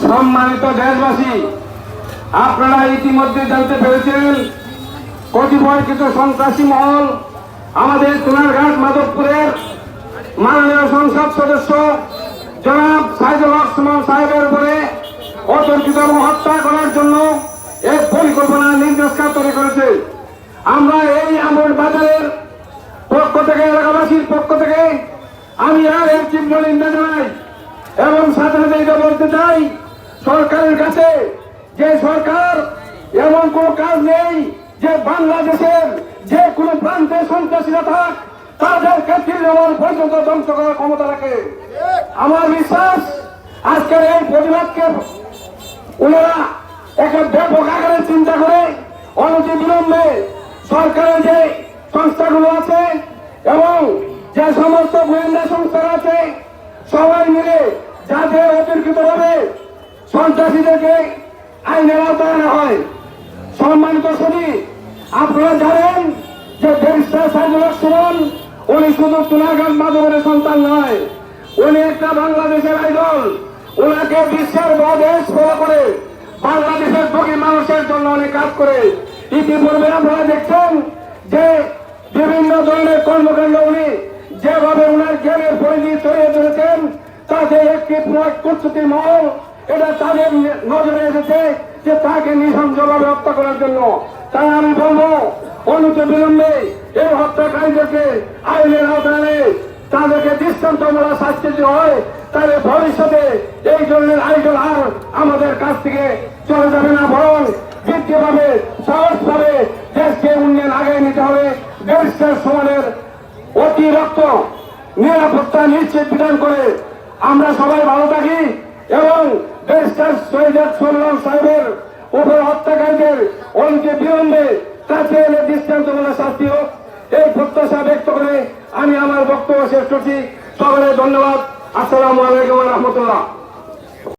সম্মানিত দেশবাসী, আপনারা ইতিমধ্যে জানতে পেরেছেন কতিপয় কিছু সন্ত্রাসী মহল আমাদের সোনারঘাট মাধবপুরের মাননীয় সংসদ সদস্য জনাব সাইদুল হক সুমন সাহেবের উপরে অতর্কিত হত্যা করার জন্য এক পরিকল্পনা নির্দেশনা তৈরি করেছে। আমরা এই আমর বাজারের পক্ষ থেকে, এলাকাবাসীর পক্ষ থেকে আমি আর এর তীব্র নিন্দা জানাই এবং সাথে সাথে এটা বলতে চাই, সরকারের কাছে যে সরকার এমন কোন কাজ নেই যে বাংলাদেশের যে কোনো প্রান্তে সন্ত্রাসীরা থাক তাদেরকে তৃণমূল পর্যন্ত ধ্বংস করার ক্ষমতা রাখে। আমার বিশ্বাস আজকের এই প্রতিবাদকে ওনারা একটা ব্যাপক আকারে চিন্তা করে অনতি বিলম্বে সরকারের যে সংস্থাগুলো আছে এবং যে সমস্ত গোয়েন্দা সংস্থা আছে সবাই মিলে যাতে অতর্কিতভাবে সন্ত্রাসীদেরকে আইনের আওতায় আনা হয়। সম্মানিত সদী, আপনারা জানেন যে ব্যারিস্টার সাইদুল হক সুমন উনি শুধু সোনারঘাট মাধবের সন্তান নয়, উনি একটা বাংলাদেশের আইডল। ওনাকে বিশ্বের দেশ ফলো করে বাংলাদেশের দুঃখী মানুষের জন্য অনেক কাজ করে। ইতিপূর্বে আপনারা দেখছেন যে বিভিন্ন ধরনের কর্মকাণ্ড উনি যেভাবে ওনার জ্ঞানের পরিধি ছড়িয়ে চলেছেন তাতে একটি কুৎসুতি মহল এটা তাদের নজরে এসেছে যে তাকে নৃশংসভাবে হত্যা করার জন্য। তাই আমি বলবো অনতি বিলম্বে এই হত্যাকারীদেরকে আইনের আওতায় তাদেরকে দৃষ্টান্তমূলক শাস্তি দিতে হয়, তাহলে ভবিষ্যতে এই ধরনের আইডল আর আমাদের কাছ থেকে চলে যাবে না, বরং বৃদ্ধিভাবে সহজভাবে দেশকে উন্নয়ন আগে নিতে হবে। ব্যারিস্টার সুমনের অতিরিক্ত নিরাপত্তা নিশ্চিত বিধান করে আমরা সবাই ভালো থাকি এবং ব্যারিস্টার সৈয়দ সুমন সাহেবের উপর হত্যাকারীদের অনতি বিলম্বে কাছে এনে দৃষ্টান্তমূলক শাস্তি হোক, এই প্রত্যাশা ব্যক্ত করে আমি আমার বক্তব্য শেষ করছি। সকলে ধন্যবাদ। আসসালামু আলাইকুম ওয়া রাহমাতুল্লাহ।